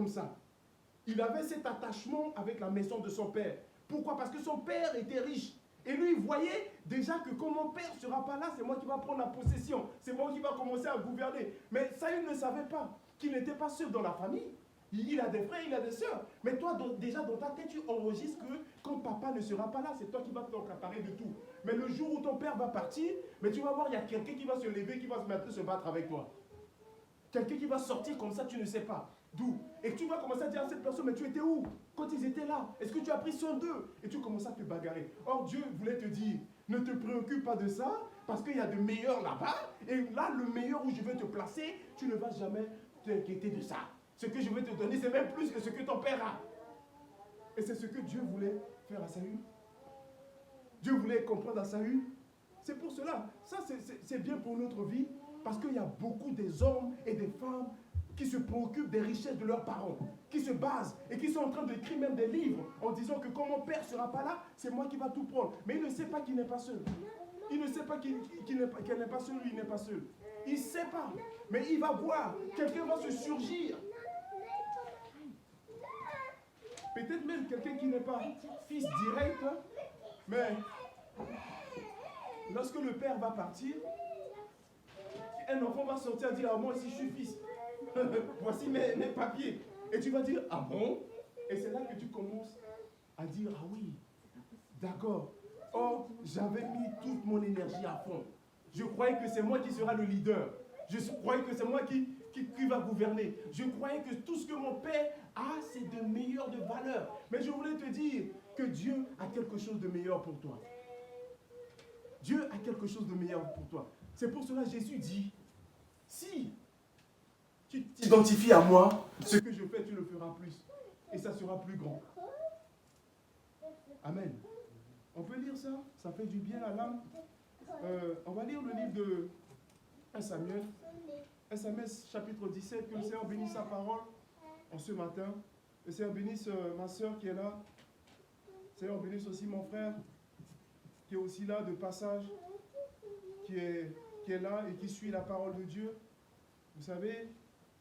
comme ça. Il avait cet attachement avec la maison de son père. Pourquoi? Parce que son père était riche. Et lui, il voyait déjà que comme mon père ne sera pas là, c'est moi qui va prendre la possession. C'est moi qui va commencer à gouverner. Mais Saül ne savait pas qu'il n'était pas seul dans la famille. Il a des frères, il a des sœurs. Mais toi, déjà dans ta tête, tu enregistres que quand papa ne sera pas là, c'est toi qui vas t'accaparer de tout. Mais le jour où ton père va partir, mais tu vas voir, il y a quelqu'un qui va se lever, qui va se mettre se battre avec toi. Quelqu'un qui va sortir comme ça, tu ne sais pas d'où. Et tu vas commencer à dire à cette personne, mais tu étais où quand ils étaient là? Est-ce que tu as pris soin d'eux? Et tu commences à te bagarrer. Or, Dieu voulait te dire, ne te préoccupe pas de ça, parce qu'il y a de meilleurs là-bas. Et là, le meilleur où je vais te placer, tu ne vas jamais t'inquiéter de ça. Ce que je vais te donner, c'est même plus que ce que ton père a. Et c'est ce que Dieu voulait faire à Saül. Dieu voulait comprendre à Saül. C'est pour cela. Ça, c'est bien pour notre vie. Parce qu'il y a beaucoup des hommes et des femmes qui se préoccupent des richesses de leurs parents, qui se basent et qui sont en train d'écrire même des livres en disant que quand mon père ne sera pas là, c'est moi qui va tout prendre. Mais il ne sait pas qu'il n'est pas seul. Il ne sait pas qu'elle n'est pas seul, lui, il n'est pas seul. Il ne sait pas. Mais il va voir. Quelqu'un va se surgir. Peut-être même quelqu'un qui n'est pas fils direct, mais lorsque le père va partir, un enfant va sortir et dire, ah, moi aussi je suis fils. Voici mes papiers. Et tu vas dire, ah bon? Et c'est là que tu commences à dire, ah oui, d'accord. Oh, j'avais mis toute mon énergie à fond. Je croyais que c'est moi qui sera le leader. Je croyais que c'est moi qui va gouverner. Je croyais que tout ce que mon père a, c'est de meilleur de valeur. Mais je voulais te dire que Dieu a quelque chose de meilleur pour toi. Dieu a quelque chose de meilleur pour toi. C'est pour cela que Jésus dit, si tu t'identifies à moi, ce que je fais, tu le feras plus. Et ça sera plus grand. Amen. On peut lire ça? Ça fait du bien à l'âme. On va lire le livre de 1 Samuel. 1 Samuel chapitre 17. Que le Seigneur bénisse sa parole en ce matin. Le Seigneur bénisse ma soeur qui est là. Le Seigneur bénisse aussi mon frère qui est aussi là de passage, qui est là et qui suit la parole de Dieu. Vous savez,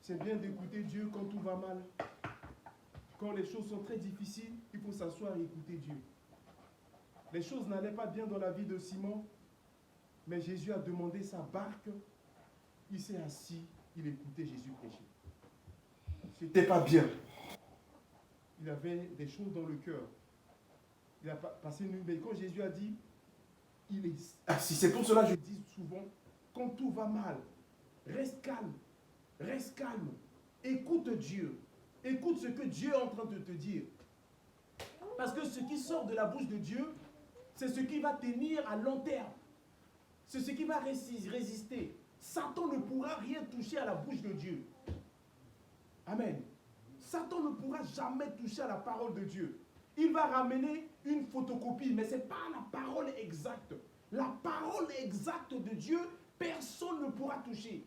c'est bien d'écouter Dieu quand tout va mal. Quand les choses sont très difficiles, il faut s'asseoir et écouter Dieu. Les choses n'allaient pas bien dans la vie de Simon, mais Jésus a demandé sa barque. Il s'est assis, il écoutait Jésus prêcher. C'était pas bien. Il avait des choses dans le cœur. Il a passé une nuit, mais quand Jésus a dit, il est assis. C'est pour cela que je dis souvent, quand tout va mal, reste calme. Reste calme. Écoute Dieu. Écoute ce que Dieu est en train de te dire. Parce que ce qui sort de la bouche de Dieu, c'est ce qui va tenir à long terme. C'est ce qui va résister. Satan ne pourra rien toucher à la bouche de Dieu. Amen. Satan ne pourra jamais toucher à la parole de Dieu. Il va ramener une photocopie, mais ce n'est pas la parole exacte. La parole exacte de Dieu, personne ne pourra toucher.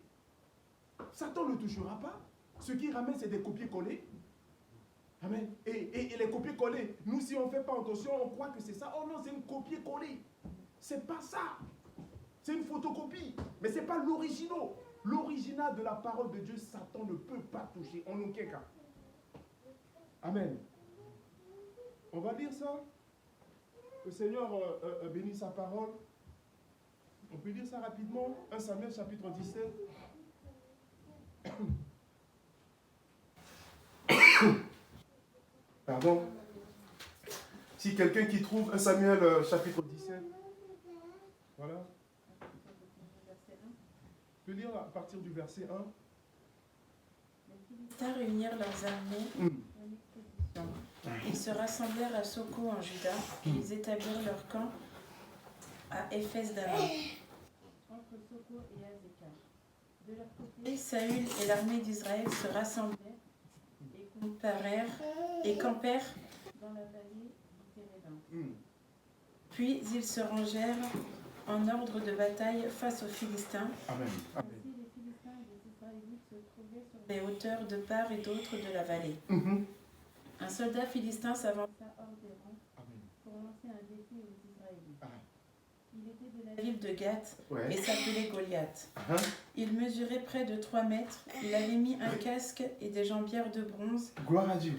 Satan ne touchera pas. Ce qui ramène, c'est des copier-coller. Amen. Et les copier-coller, nous, si on ne fait pas attention, on croit que c'est ça. Oh non, c'est une copier-coller. C'est pas ça. C'est une photocopie. Mais ce n'est pas l'original. L'original de la parole de Dieu, Satan ne peut pas toucher. En aucun cas. Amen. On va lire ça. Le Seigneur bénit sa parole. On peut lire ça rapidement. 1 Samuel chapitre 17. Pardon. Si quelqu'un qui trouve 1 Samuel chapitre 17. Voilà. Je peux lire à partir du verset 1. Les Philistins réunirent leurs armées. Ils se rassemblèrent à Soko en Juda et ils établirent leur camp à Éphès-Dammim, entre Soko et Azekah. De leur côté, Saül et l'armée d'Israël se rassemblèrent et campèrent dans la vallée du Térében. Puis ils se rangèrent en ordre de bataille face aux Philistins. Amen. Amen. Ainsi, les Philistins et les Israélites se trouvaient sur les hauteurs de part et d'autre de la vallée. Un soldat philistin s'avança hors des rangs pour lancer un défi aux Israélites. Il était de la ville de Gath Ouais. et s'appelait Goliath. Hein? Il mesurait près de 3 mètres. Il avait mis un casque et des jambières de bronze. Gloire à Dieu.